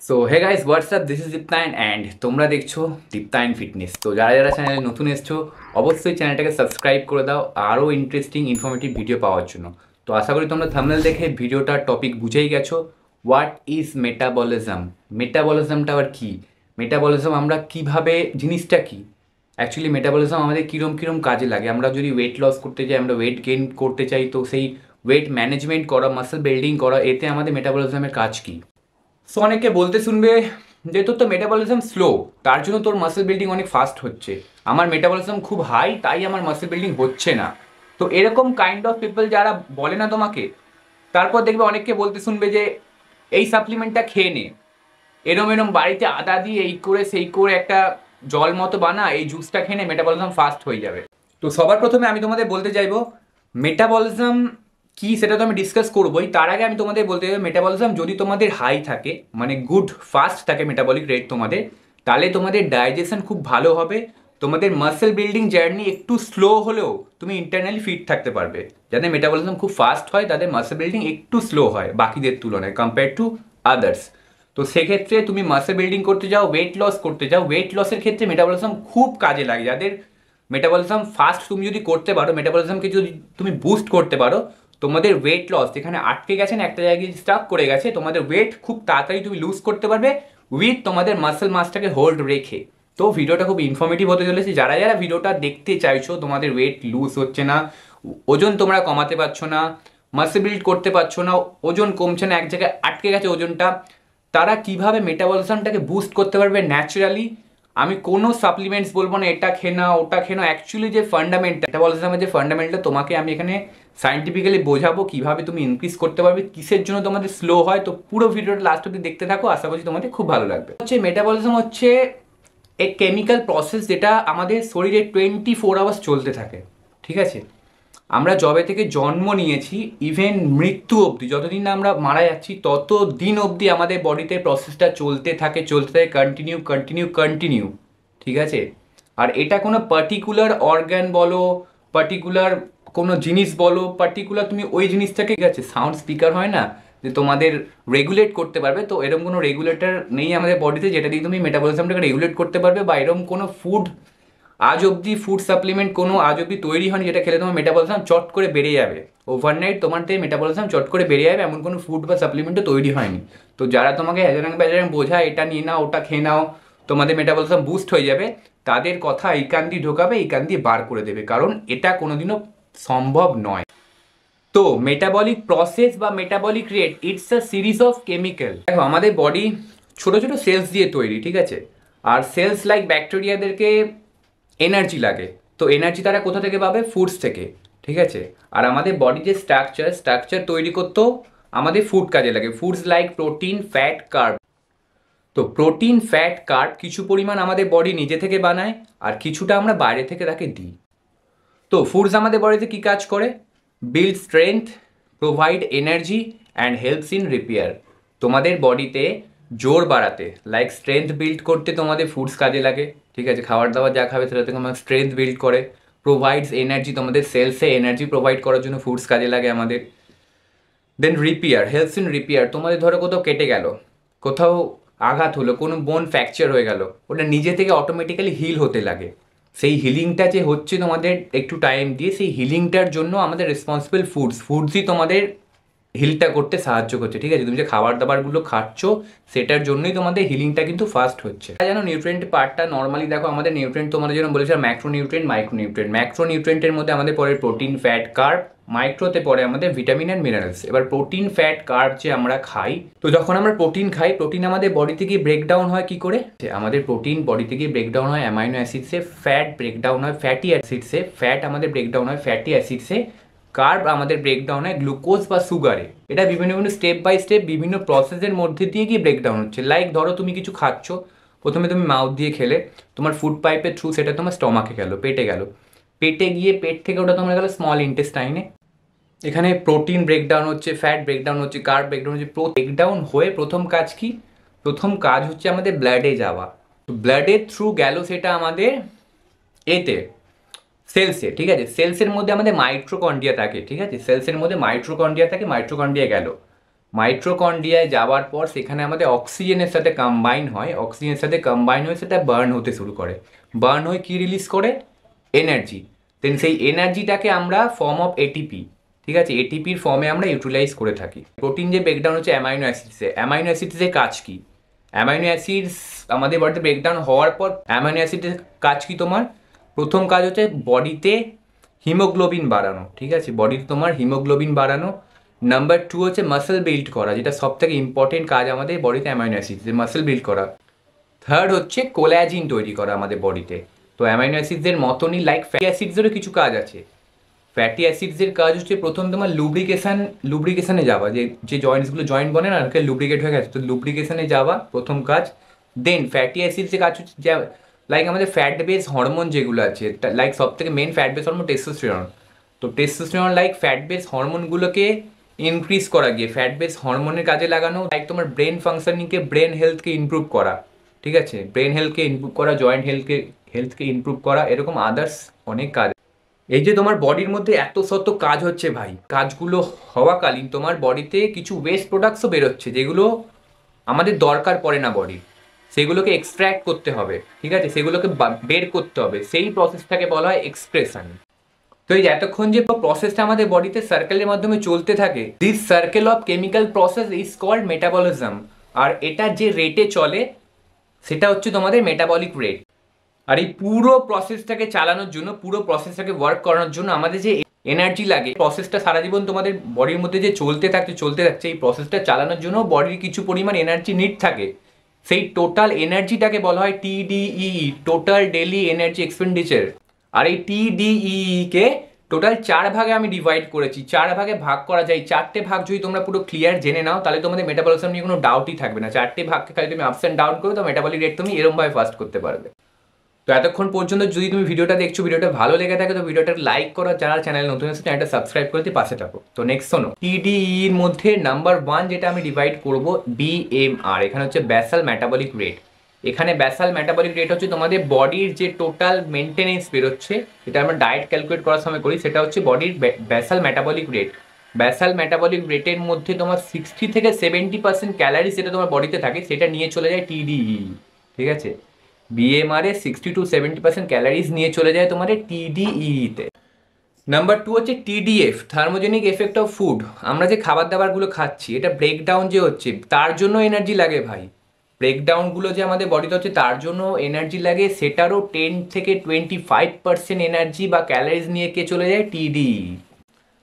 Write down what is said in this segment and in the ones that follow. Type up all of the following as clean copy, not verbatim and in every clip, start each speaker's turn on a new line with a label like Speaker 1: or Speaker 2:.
Speaker 1: So hey guys what's up, this is Diptayan and তোমরা দেখছো দীপ্তায়ন fitness. তো যারা যারা চ্যানেলে নতুন এসছো অবশ্যই চ্যানেলটাকে সাবস্ক্রাইব করে দাও আরও ইন্টারেস্টিং ইনফরমেটিভ ভিডিও পাওয়ার জন্য। তো আশা করি তোমরা থাম্বনেল দেখে ভিডিওটার টপিক বুঝেই গেছো। What is metabolism? মেটাবলিজমটা আবার কী? মেটাবলিজম আমরা কিভাবে, জিনিসটা কী অ্যাকচুয়ালি মেটাবলিজম আমাদের কীরম কীরম কাজে লাগে। আমরা যদি ওয়েট লস করতে চাই, আমরা ওয়েট গেইন করতে চাই, তো সেই ওয়েট ম্যানেজমেন্ট করা, মাসল বিল্ডিং করা, এতে আমাদের মেটাবলিজমের কাজ কী? সো অনেকে বলতে শুনবে যে তোর তো মেটাবলিজম স্লো, তার জন্য তোর মাসেল বিল্ডিং অনেক ফাস্ট হচ্ছে। আমার মেটাবলিজম খুব হাই, তাই আমার মাসেল বিল্ডিং হচ্ছে না। তো এরকম কাইন্ড অফ পিপল যারা বলে না তোমাকে, তারপর দেখবে অনেককে বলতে শুনবে যে এই সাপ্লিমেন্টটা খেয়ে নে, এরম এরম বাড়িতে আদা দিয়ে এই করে সেই করে একটা জল মতো বানা, এই জুসটা খেয়ে নে, মেটাবলিজম ফাস্ট হয়ে যাবে। তো সবার প্রথমে আমি তোমাদের বলতে চাইবো মেটাবলিজম কি সেটা তো আমি ডিসকাস করবোই। তার আগে আমি তোমাদের বলতে চাইবো মেটাবলিজম যদি তোমাদের হাই থাকে, মানে গুড ফাস্ট থাকে মেটাবলিক রেট তোমাদের, তাহলে তোমাদের ডাইজেশন খুব ভালো হবে। তোমাদের মাসেল বিল্ডিং জার্নি একটু স্লো হলেও তুমি ইন্টারনালি ফিট থাকতে পারবে। যাদের মেটাবলিজম খুব ফাস্ট হয় তাদের মাসেল বিল্ডিং একটু স্লো হয় বাকিদের তুলনায়, কম্পেয়ার টু আদার্স। তো সেক্ষেত্রে তুমি মাসেল বিল্ডিং করতে যাও, ওয়েট লস করতে যাও, ওয়েট লসের ক্ষেত্রে মেটাবলিজম খুব কাজে লাগে। যাদের মেটাবলিজম ফাস্ট তুমি যদি করতে পারো, মেটাবলিজমকে যদি তুমি বুস্ট করতে পারো, তোমাদের ওয়েট লস যেখানে আটকে গেছেন একটা জায়গায় স্টাক করে গেছে, তোমাদের ওয়েট খুব তাড়াতাড়ি তুমি লুজ করতে পারবে উইথ তোমাদের মাসেল মাসটাকে হোল্ড রেখে। তো ভিডিওটা খুব ইনফরমেটিভ হতে চলেছে। যারা যারা ভিডিওটা দেখতে চাইছো, তোমাদের ওয়েট লুজ হচ্ছে না, ওজন তোমরা কমাতে পারছো না, মাসল বিল্ড করতে পারছো না, ওজন কমছে না, এক জায়গায় আটকে গেছে ওজনটা, তারা কিভাবে মেটাবলিজমটাকে বুস্ট করতে পারবে ন্যাচারালি। আমি কোনো সাপ্লিমেন্টস বলবো না এটা খেয়ে নাও ওটা খেয়ে নাও। অ্যাকচুয়ালি যে ফান্ডামেন্টাল মেটাবলিজমের যে ফান্ডামেন্টাল, তোমাকে আমি এখানে সাইন্টিফিক্যালি বোঝাবো কিভাবে তুমি ইনক্রিজ করতে পারবে, কিসের জন্য তোমাদের স্লো হয়। তো পুরো ভিডিওটা লাস্ট অব্দি দেখতে থাকো, আশা করছি তোমাদের খুব ভালো লাগবে। হচ্ছে মেটাবলিজম হচ্ছে এক কেমিক্যাল প্রসেস যেটা আমাদের শরীরে 24 আওয়ার্স চলতে থাকে, ঠিক আছে? আমরা যবে থেকে জন্ম নিয়েছি ইভেন মৃত্যু অবধি, যতদিন না আমরা মারা যাচ্ছি তত দিন অবধি আমাদের বডিতে প্রসেসটা চলতে থাকে কন্টিনিউ কন্টিনিউ কন্টিনিউ, ঠিক আছে? আর এটা কোনো পার্টিকুলার অর্গান বলো, পার্টিকুলার কোনো জিনিস বলো, পার্টিকুলার তুমি ওই জিনিসটাকে, ঠিক আছে, সাউন্ড স্পিকার হয় না যে তোমাদের রেগুলেট করতে পারবে, তো এরকম কোনো রেগুলেটর নেই আমাদের বডিতে যেটা দিয়ে তুমি মেটাবলিজমটাকে রেগুলেট করতে পারবে। বা এরকম কোনো ফুড আজ অবধি, ফুড সাপ্লিমেন্ট কোনো আজ অবধি তৈরি হয়নি যেটা খেলে তোমার মেটাবলিজম চট করে বেড়ে যাবে, ওভারনাইট তোমার থেকে মেটাবলিজম চট করে বেড়ে যাবে, এমন কোনো ফুড বা সাপ্লিমেন্টও তৈরি হয়নি। তো যারা তোমাকে হ্যাজারাং ব্যাজারাং বোঝায় এটা নিয়ে নাও ওটা খেয়ে নাও তোমাদের মেটাবলিজম বুস্ট হয়ে যাবে, তাদের কথা এই কান দিয়ে ঢোকাবে এই কান দিয়ে বার করে দেবে, কারণ এটা কোনোদিনও সম্ভব নয়। তো মেটাবলিক প্রসেস বা metabolic rate, it's a series of chemical. দেখো আমাদের বডি ছোট ছোট সেলস দিয়ে তৈরি, ঠিক আছে? আর সেলস লাইক ব্যাকটেরিয়াদেরকে এনার্জি লাগে। তো এনার্জি তারা কোথা থেকে পাবে? ফুডস থেকে, ঠিক আছে? আর আমাদের বডি যে স্ট্রাকচার তৈরি করতেও আমাদের ফুড কাজে লাগে। Foods like protein, fat, carb. তো প্রোটিন, ফ্যাট, কার্ব কিছু পরিমাণ আমাদের বডি নিজে থেকে বানায় আর কিছুটা আমরা বাইরে থেকে তাকে দিই। তো ফুডস আমাদের বডিতে কী কাজ করে? Build strength, provide energy and helps in repair. তোমাদের বডিতে জোর বাড়াতে, লাইক স্ট্রেংথ বিল্ড করতে তোমাদের ফুডস কাজে লাগে, ঠিক আছে? খাবার দাবার যা খাবে সেটা থেকে আমার স্ট্রেংথ বিল্ড করে। প্রোভাইডস এনার্জি, তোমাদের সেলসে এনার্জি প্রোভাইড করার জন্য ফুডস কাজে লাগে আমাদের। দেন রিপেয়ার, হেল্পস ইন রিপেয়ার। তোমাদের ধরো কোথাও কেটে গেল, কোথাও আঘাত হলো, কোনো বোন ফ্র্যাকচার হয়ে গেল, ওটা নিজে থেকে অটোমেটিক্যালি হিল হতে লাগে। সেই হিলিংটা যে হচ্ছে তোমাদের একটু টাইম দিয়ে, সেই হিলিংটার জন্য আমাদের রেসপন্সিবল ফুডসই তোমাদের হিলটা করতে সাহায্য করছে, ঠিক আছে? তুমি যে খাবার দাবারগুলো খাচ্ছ সেটার জন্যই তোমাদের হিলিংটা কিন্তু ফাস্ট হচ্ছে। জানো নিউট্রিয়েন্ট পার্টটা নর্মালি দেখো, আমাদের নিউট্রিয়েন্ট তোমাদের যেরকম বলেছিলাম macro nutrient, micro nutrient. Macro নিউট্রিয়েন্টের মধ্যে আমাদের পড়ে প্রোটিন, ফ্যাট, কার্ব। মাইক্রোতে পড়ে আমাদের ভিটামিন অ্যান্ড মিনারেলস। এবার প্রোটিন, ফ্যাট, কার্ব যে আমরা খাই, তো যখন আমরা প্রোটিন খাই, প্রোটিন আমাদের বডিতে গিয়ে ব্রেকডাউন হয় কি করে? আমাদের প্রোটিন বডিতে গিয়ে ব্রেকডাউন হয় অ্যামাইনো অ্যাসিডসে, ফ্যাট ব্রেকডাউন হয় ফ্যাটি অ্যাসিডসে, ফ্যাট আমাদের ব্রেকডাউন হয় ফ্যাটি অ্যাসিডসে, কার্ব আমাদের ব্রেকডাউন হয় গ্লুকোজ বা সুগারে। এটা বিভিন্ন বিভিন্ন স্টেপ বাই স্টেপ বিভিন্ন প্রসেসের মধ্যে দিয়ে গিয়ে ব্রেকডাউন হচ্ছে। লাইক ধরো তুমি কিছু খাচ্ছ, প্রথমে তুমি মাউথ দিয়ে খেলে, তোমার ফুড পাইপের থ্রু সেটা তোমার স্টমাকে গেল, পেটে গেল, পেটে গিয়ে পেট থেকে ওটা তোমার গেল স্মল ইন্টেস্টাইনে। এখানে প্রোটিন ব্রেকডাউন হচ্ছে, ফ্যাট ব্রেকডাউন হচ্ছে, কার্ব ব্রেকডাউন হচ্ছে। ব্রেকডাউন হয়ে প্রথম কাজ কি? প্রথম কাজ হচ্ছে আমাদের ব্লাডে যাওয়া। তো ব্লাডের থ্রু গেল সেটা আমাদের এতে সেলসে, ঠিক আছে? সেলসের মধ্যে আমাদের মাইট্রোকন্ড্রিয়া থাকে, ঠিক আছে? সেলসের মধ্যে মাইট্রোকন্ড্রিয়া থাকে, মাইট্রোকন্ড্রিয়া গেল, মাইটোকন্ড্রিয়ায় যাওয়ার পর সেখানে আমাদের অক্সিজেনের সাথে কম্বাইন হয়, অক্সিজেনের সাথে কম্বাইন হয়ে সেটা বার্ন হতে শুরু করে, বার্ন হয়ে কী রিলিজ করে? এনার্জি। দেন সেই এনার্জিটাকে আমরা ফর্ম অফ এটিপি, ঠিক আছে, এটিপির ফর্মে আমরা ইউটিলাইজ করে থাকি। প্রোটিন যে ব্রেকডাউন হচ্ছে অ্যামাইনো অ্যাসিডসে, অ্যামাইনো অ্যাসিডসের কাজ কি? অ্যামাইনো অ্যাসিডস আমাদের বডিতে ব্রেকডাউন হওয়ার পর অ্যামাইনো অ্যাসিডের কাজ কি তোমার? প্রথম কাজ হচ্ছে বডিতে হিমোগ্লোবিন বাড়ানো, ঠিক আছে, বডিতে তোমার হিমোগ্লোবিন বাড়ানো। নাম্বার 2 হচ্ছে মাসেল বিল্ড করা, যেটা সব থেকে ইম্পর্টেন্ট কাজ আমাদের বডিতে অ্যামাইনো অ্যাসিডসের, মাসেল বিল্ড করা। থার্ড হচ্ছে কোলাজিন তৈরি করা আমাদের বডিতে। তো অ্যামাইনো অ্যাসিডসের মতনই লাইক ফ্যাটি অ্যাসিডসেরও কিছু কাজ আছে। ফ্যাটি অ্যাসিডসের কাজ হচ্ছে প্রথম তোমার লুব্রিকেশনে যাওয়া, যে জয়েন্টসগুলো জয়েন্ট বনে না, লুব্রিকেট হয়ে গেছে, তো লুব্রিকেশনে যাওয়া প্রথম কাজ। দেন ফ্যাটি অ্যাসিডসের কাজ হচ্ছে লাইক আমাদের ফ্যাট বেস হরমোন যেগুলো আছে, লাইক সব থেকে main fat base hormone testosterone. তো টেস্টোস্টেরন লাইক ফ্যাট বেস হরমোনগুলোকে ইনক্রিজ করা, গিয়ে ফ্যাট বেস হরমোনের কাজে লাগানো, লাইক তোমার ব্রেন ফাংশনিংকে, ব্রেন হেলথকে ইমপ্রুভ করা, ঠিক আছে, ব্রেন হেলথকে ইমপ্রুভ করা, জয়েন্ট হেলথকে ইমপ্রুভ করা, এরকম আদার্স অনেক কাজ। এই যে তোমার বডির মধ্যে এত শত কাজ হচ্ছে ভাই, কাজগুলো হওয়াকালীন তোমার বডিতে কিছু ওয়েস্ট প্রোডাক্টসও বেরোচ্ছে যেগুলো আমাদের দরকার পড়ে না বডির, সেগুলোকে এক্সট্র্যাক্ট করতে হবে, ঠিক আছে, সেগুলোকে বের করতে হবে, সেই প্রসেসটাকে বলা হয় এক্সক্রেশন। তো এই এতক্ষণ যে প্রসেসটা আমাদের বডিতে সার্কেলের মাধ্যমে চলতে থাকে, this circle of chemical process is called metabolism. আর এটা যে রেটে চলে সেটা হচ্ছে তোমাদের মেটাবলিক রেট। আর এই পুরো প্রসেসটাকে চালানোর জন্য, পুরো প্রসেসটাকে ওয়ার্ক করানোর জন্য আমাদের যে এনার্জি লাগে, প্রসেসটা সারা জীবন তোমাদের বডির মধ্যে যে চলতে থাকছে, এই প্রসেসটা চালানোর জন্য বডির কিছু পরিমাণ এনার্জি নিড থাকে। সেই টোটাল এনার্জিটাকে বলা হয় TDEE, total daily energy expenditure. আর এই টিডিই কে টোটাল 4 ভাগে আমি ডিভাইড করেছি, 4 ভাগে ভাগ করা যায়। 4টে ভাগ যদি তোমরা পুরো ক্লিয়ার জেনে নাও তাহলে তোমাদের মেটাবলিজম নিয়ে কোনো ডাউটই থাকবে না। 4টে ভাগকে খালি তুমি আপস অ্যান্ড ডাউন করো, তো মেটাবলিক রেট তুমি এরমভাবে ফাস্ট করতে পারবে। তো এতক্ষণ পর্যন্ত যদি তুমি ভিডিওটা দেখছো, ভিডিওটা ভালো লেগে থাকে, তো ভিডিওটা লাইক করো, যারা চ্যানেল নতুন আছে চ্যানেলটা সাবস্ক্রাইব করে দিয়ে পাশে থাকো। তো নেক্সট শোনো, টিডিইর মধ্যে নাম্বার 1 যেটা আমি ডিভাইড করব বিএমআর, এখানে হচ্ছে ব্যাসাল মেটাবলিক রেট। এখানে ব্যাসাল মেটাবলিক রেট হচ্ছে তোমাদের বডির যে টোটাল মেনটেনেন্স বেরোচ্ছে, যেটা আমরা ডায়েট ক্যালকুলেট করার সময় করি, সেটা হচ্ছে বডির basal metabolic rate. Basal metabolic রেটের মধ্যে তোমার 60 থেকে 70% ক্যালারি যেটা তোমার বডিতে থাকে সেটা নিয়ে চলে যায় টিডিই, ঠিক আছে, বিএমআর এ 60 to 70% ক্যালারিজ নিয়ে চলে যায় তোমাদের টিডিইতে। নাম্বার 2 হচ্ছে TDF, thermogenic effect of food. আমরা যে খাবার দাবারগুলো খাচ্ছি, এটা ব্রেকডাউন যে হচ্ছে তার জন্য এনার্জি লাগে ভাই। ব্রেকডাউনগুলো যে আমাদের বডিতে হচ্ছে তার জন্য এনার্জি লাগে, সেটারও 10 থেকে 25% এনার্জি বা ক্যালারিজ নিয়ে কে চলে যায়? টিডিই।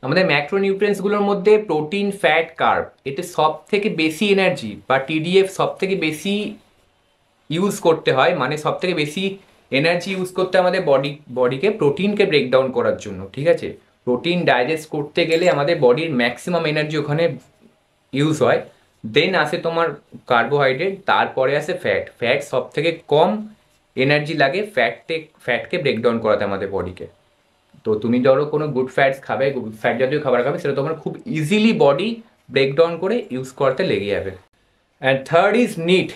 Speaker 1: আমাদের ম্যাক্রোনিউট্রিয়েন্টসগুলোর মধ্যে প্রোটিন, ফ্যাট, কার্ব, এটা সব থেকে বেশি এনার্জি বা টিডিএফ সব থেকে বেশি ইউজ করতে হয়, মানে সব থেকে বেশি এনার্জি ইউজ করতে আমাদের বডিকে প্রোটিনকে ব্রেকডাউন করার জন্য, ঠিক আছে। প্রোটিন ডাইজেস্ট করতে গেলে আমাদের বডির ম্যাক্সিমাম এনার্জি ওখানে ইউজ হয়। দেন আসে তোমার কার্বোহাইড্রেট, তারপরে আসে ফ্যাট। ফ্যাট সব থেকে কম এনার্জি লাগে ফ্যাটকে ব্রেকডাউন করাতে আমাদের বডিকে। তো তুমি ধরো কোনো গুড ফ্যাটস খাবে, গুড ফ্যাট জাতীয় খাবার খাবে, সেটা তোমার খুব ইজিলি বডি ব্রেকডাউন করে ইউজ করতে লেগে যাবে। And third is NEAT,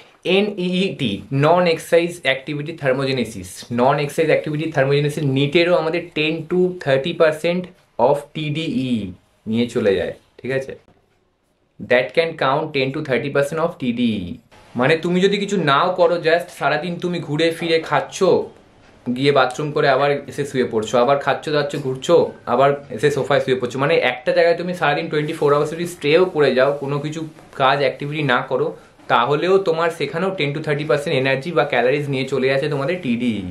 Speaker 1: NEET, non-exercise activity thermogenesis. Non-exercise activity thermogenesis নিটেরও আমাদের 10 to 30% of TDE নিয়ে চলে যায়, ঠিক আছে। That can count 10 to 30% of TDE। মানে তুমি যদি কিছু নাও করো, জাস্ট সারাদিন তুমি ঘুরে ফিরে খাচ্ছ, গিয়ে বাথরুম করে আবার এসে শুয়ে পড়ছো, আবার খাচ্ছ দাচ্ছ ঘুরছো, আবার এসে সোফায় শুয়ে পড়ছো, মানে একটা জায়গায় তুমি সারাদিন 24 আওয়ার্স যদি স্টেও করে যাও, কোনো কিছু কাজ অ্যাক্টিভিটি না করো, তাহলেও তোমার সেখানেও 10 to 30% এনার্জি বা ক্যালারিজ নিয়ে চলে আসে তোমাদের টিডিই।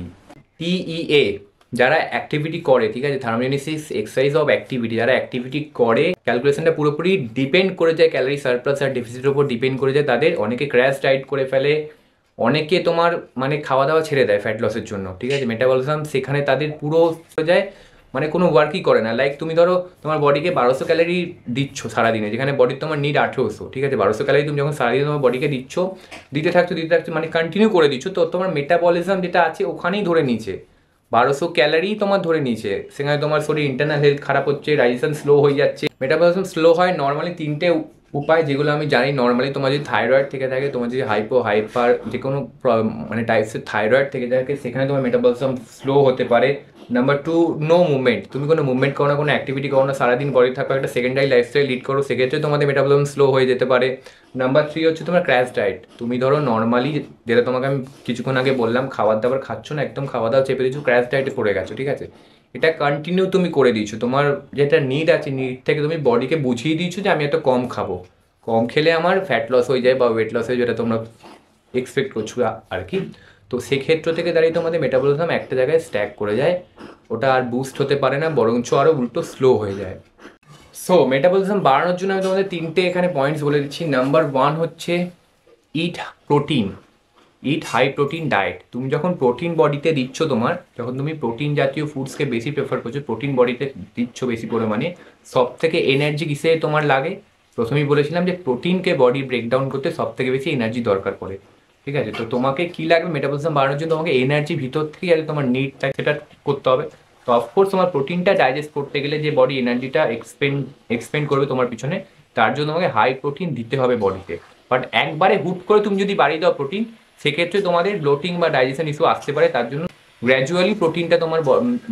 Speaker 1: টিইএ যারা অ্যাক্টিভিটি করে, ঠিক আছে, থার্মোজেনেসিস এক্সারসাইজ অফ অ্যাক্টিভিটি, যারা অ্যাক্টিভিটি করে, ক্যালকুলেশনটা পুরোপুরি ডিপেন্ড করে যায় ক্যালারি সারপ্লাস আর ডেফিসিটের উপর ডিপেন্ড করে যায় তাদের। অনেকে ক্র্যাশ ডায়েট করে ফেলে, অনেকে তোমার মানে খাওয়া দাওয়া ছেড়ে দেয় ফ্যাট লসের জন্য, ঠিক আছে। মেটাবলিজম সেখানে তাদের পুরো হয়ে যায়, মানে কোনো ওয়ার্কই করে না। লাইক তুমি ধরো তোমার বডিকে 1200 ক্যালোরি দিচ্ছ সারাদিনে, যেখানে বডির তোমার নিড 1800, ঠিক আছে। 1200 ক্যালোরি তুমি যখন সারাদিনে তোমার বডিকে দিতে থাকছো মানে কন্টিনিউ করে দিচ্ছ, তো তোমার মেটাবলিজম যেটা আছে ওখানেই ধরে নিচে 1200 ক্যালোরি তোমার ধরে নিচে, সেখানে তোমার শরীর ইন্টারনাল হেলথ খারাপ হচ্ছে, ডাইজেশন স্লো হয়ে যাচ্ছে। মেটাবলিজম স্লো হয় নর্মালি উপায় যেগুলো আমি জানি নর্মালি তোমার যদি থাইরয়েড থেকে থাকে, তোমার যদি হাইপার যে কোনো মানে টাইপসের থাইরয়েড থেকে থাকে, সেখানে তোমার মেটাবলিজম স্লো হতে পারে। নাম্বার টু, নো মুভমেন্ট, তুমি কোনো মুভমেন্ট করো না, কোনো অ্যাক্টিভিটি করো না, সারাদিন বডি থাকো, একটা সেকেন্ডারি লাইফস্টাইল লিড করো, সেক্ষেত্রে তোমাদের মেটাবলিজম স্লো হয়ে যেতে পারে। নাম্বার থ্রি হচ্ছে তোমার ক্র্যাশ ডায়েট। তুমি ধরো নর্মালি, যেটা তোমাকে আমি কিছুক্ষণ আগে বললাম, খাবার দাবার খাচ্ছ না, একদম খাওয়া দাওয়া চেপে দিচ্ছ, ক্র্যাশ ডায়েটে পড়ে গেছো, ঠিক আছে। এটা কন্টিনিউ তুমি করে দিচ্ছ, তোমার যেটা নিড আছে, নিড থেকে তুমি বডিকে বুঝিয়ে দিচ্ছ যে আমি এত কম খাবো, কম খেলে আমার ফ্যাট লস হয়ে যায় বা ওয়েট লস হয়ে, যেটা তোমরা এক্সপেক্ট করছো আর কি। তো সেক্ষেত্র থেকে দাঁড়িয়ে তোমাদের মেটাবলিজম একটা জায়গায় স্ট্যাক করে যায়, ওটা আর বুস্ট হতে পারে না, বরঞ্চ আরও উল্টো স্লো হয়ে যায়। সো মেটাবলিজম বাড়ানোর জন্য আমি তোমাদের তিনটে এখানে পয়েন্টস বলে দিচ্ছি। নাম্বার ওয়ান হচ্ছে ইট প্রোটিন, ইট হাই প্রোটিন ডায়েট। তুমি যখন প্রোটিন বডিতে দিচ্ছ, যখন তুমি প্রোটিন জাতীয় ফুডসকে বেশি প্রেফার করছো, প্রোটিন বডিতে দিচ্ছ বেশি পরিমাণে, সব থেকে এনার্জি কিসে তোমার লাগে? প্রথমেই বলেছিলাম যে প্রোটিনকে বডি ব্রেকডাউন করতে সব থেকে বেশি এনার্জি দরকার পড়ে, ঠিক আছে। তো তোমাকে কি লাগবে মেটাবলিজম বাড়ানোর জন্য? তোমাকে এনার্জি ভিতর থেকে যাতে তোমার নিডটা সেটা করতে হবে। তো অফকোর্স তোমার প্রোটিনটা ডাইজেস্ট করতে গেলে যে বডি এনার্জিটা এক্সপেন্ড করবে তোমার পিছনে, তার জন্য তোমাকে হাই প্রোটিন দিতে হবে বডিতে। বাট একবারে হুট করে তুমি যদি বাড়িয়ে দাও প্রোটিন, সেক্ষেত্রে তোমাদের ব্লোটিং বা ডাইজেশন ইস্যু আসতে পারে। তার জন্য গ্র্যাজুয়ালি প্রোটিনটা তোমার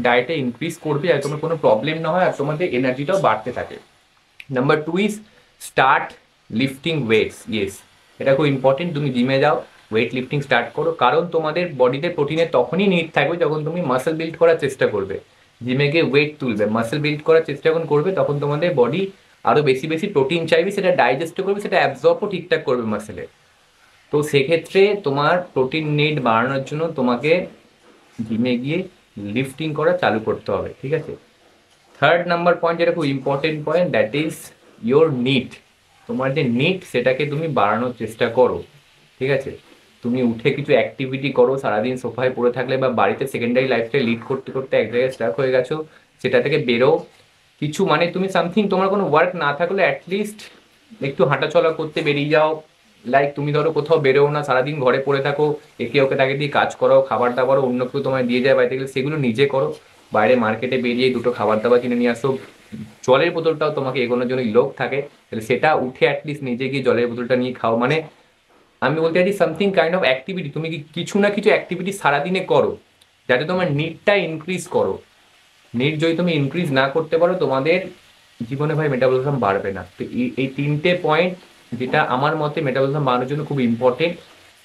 Speaker 1: ডায়েটে ইনক্রিজ করবে, আর তোমার কোনো প্রবলেম না হয়, আর তোমাদের এনার্জিটাও বাড়তে থাকে। Number two is start lifting weights. Yes, এটা খুব ইম্পর্টেন্ট। তুমি জিমে যাও, ওয়েট লিফটিং স্টার্ট করো, কারণ তোমাদের বডিতে প্রোটিনের তখনই নিড থাকবে যখন তুমি মাসেল বিল্ড করার চেষ্টা করবে। জিমে গিয়ে ওয়েট তুলবে, মাসেল বিল্ড করার চেষ্টা যখন করবে, তখন তোমাদের বডি আরও বেশি বেশি প্রোটিন চাইবে, সেটা ডাইজেস্টও করবে, সেটা অ্যাবজর্বও ঠিকঠাক করবে মাসেলে। তো সেক্ষেত্রে তোমার প্রোটিন নিড বাড়ানোর জন্য তোমাকে জিমে গিয়ে লিফটিং করা চালু করতে হবে, ঠিক আছে। থার্ড নাম্বার পয়েন্ট, যেটা খুব important point, that is your need. তোমার যে নিড সেটাকে তুমি বাড়ানোর চেষ্টা করো, ঠিক আছে। তুমি উঠে কিছু অ্যাক্টিভিটি করো, সারাদিন সোফায় পড়ে থাকলে বা বাড়িতে সেকেন্ডারি লাইফস্টাইল লিড করতে করতে এক জায়গায় স্টাক হয়ে গেছো, সেটা থেকে বেরো। কিছু মানে তুমি সামথিং, তোমার কোনো ওয়ার্ক না থাকলে অ্যাটলিস্ট একটু হাঁটাচলা করতে বেরিয়ে যাও। লাইক তুমি ধরো কোথাও বেরোও না, সারাদিন ঘরে পড়ে থাকো, একে ওকে তাকে দিয়ে কাজ করো, খাবার দাবারও অন্য কেউ তোমায় দিয়ে যায় বাড়িতে গেলে, সেগুলো নিজে করো। বাইরে মার্কেটে বেরিয়ে দুটো খাবার দাবার কিনে নিয়ে আসো, জলের বোতলটাও তোমাকে এগোনোর জন্য লোক থাকে, তাহলে সেটা উঠে অ্যাটলিস্ট নিজে গিয়ে জলের বোতলটা নিয়ে খাও। মানে আমি বলতে চাইছি সামথিং কাইন্ড অফ অ্যাক্টিভিটি, তুমি কিছু না কিছু অ্যাক্টিভিটি সারাদিনে করো, যাতে তোমার নিডটা ইনক্রিজ করো। নিড যদি তুমি ইনক্রিজ না করতে পারো, তোমাদের জীবনে ভাই মেটাবলিজম বাড়বে না। তো এই তিনটে পয়েন্ট, যেটা আমার মতে মেটাবলিজম বাড়ানোর জন্য খুব ইম্পর্টেন্ট,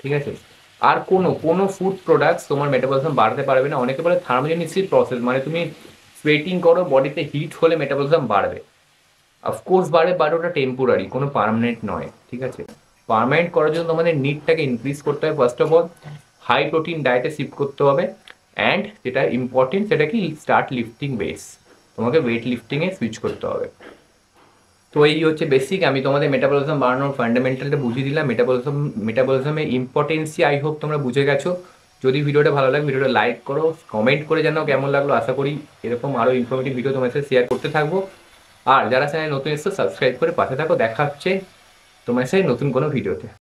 Speaker 1: ঠিক আছে। আর কোনো ফুড প্রোডাক্টস তোমার মেটাবলিজম বাড়াতে পারবে না। অনেকে বলে থার্মোজেনিসিস প্রসেস, মানে তুমি সোয়েটিং করো, বডিতে হিট হলে মেটাবলিজম বাড়বে। অফকোর্স বাড়ে, বাট ওটা টেম্পোরারি, কোনো পার্মানেন্ট নয়, ঠিক আছে। পার্মানেন্ট করার জন্য তোমাদের নিডটাকে ইনক্রিজ করতে হবে। First of all high protein ডায়েটে শিফট করতে হবে, অ্যান্ড যেটা ইম্পর্টেন্ট সেটা কি, স্টার্ট লিফটিং ওয়েটস, তোমাকে ওয়েট লিফটিংয়ে সুইচ করতে হবে। তো এই হচ্ছে বেসিক, আমি তোমাদের মেটাবলিজম বাড়ানোর ফান্ডামেন্টালটা বুঝিয়ে দিলাম। মেটাবলিজমের ইম্পর্টেন্সই আই হোপ তোমরা বুঝে গেছো। যদি ভিডিওটা ভালো লাগে, ভিডিওটা লাইক করো, কমেন্ট করে জানাও কেমন লাগলো। আশা করি এরকম আরও ইনফরমেটিভ ভিডিও তোমার সাথে শেয়ার করতে থাকবো। আর যারা চ্যানেল নতুন এসছো, সাবস্ক্রাইব করে পাশে থাকো। দেখা হচ্ছে তোমার সাথে নতুন কোনো ভিডিওতে।